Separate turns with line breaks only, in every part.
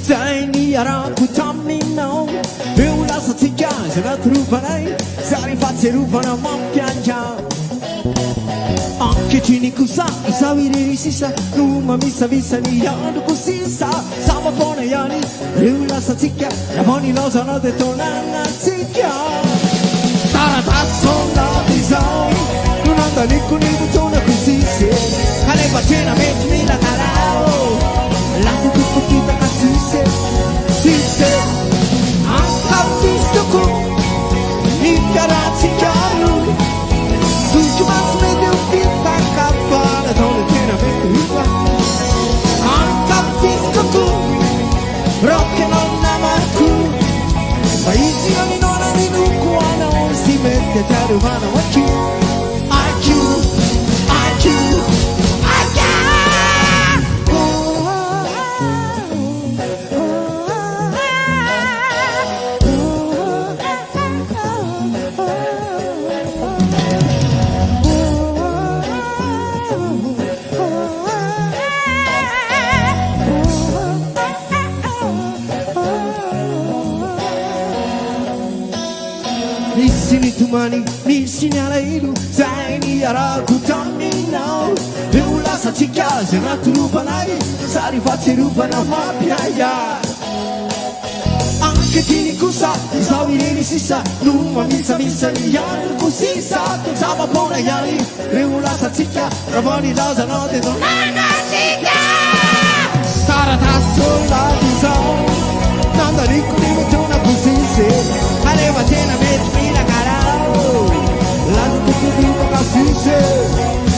Zaini araku tamino Beula satika Jana trupanai Sari fatse rupana mampianja Anche cinikusa Isawiri sisa Numa misa visa ni yanu kusisa Sama pone yani Beula satika Ramoni lozano de tonana tika Tara tasso na disao Nunanda niku ni butona kusise Kale batena metu mila karao Lasu kuku kita kasise Sise Angka visto ku Nikarati karu Sujumas medio pita kafana Tole tena metu hiva Angka visto ku Roke non namaku Paisi ani nona rinuku Ana onsi mette taru mana waku IQ IQ Nisini tumani, nisini alairu Zaini araku tamino Beula satika, jenatu rupanai Sari fatse rupana mapiaya Anche cinikusa, isawiri sisa Numa misa misa ni yanu kusisa Sama pona yani, beula satika Ramoni lozano de donana tika Tara tasso la disao Nanda riku ni mutona kusise Kaleva tena metu mina karao Lalu kuku biwa kasise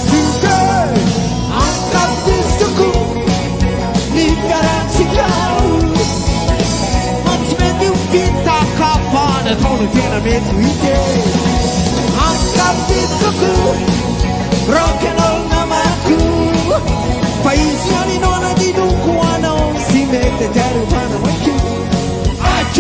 Sise Angka vistuku Nikarati kau Matsmeni ufita kafana Tonu tena metu ike Angka vistuku Rock'n'roll namaku Paisi ani nona di dunku Ana onsi mette teru pana waku IQ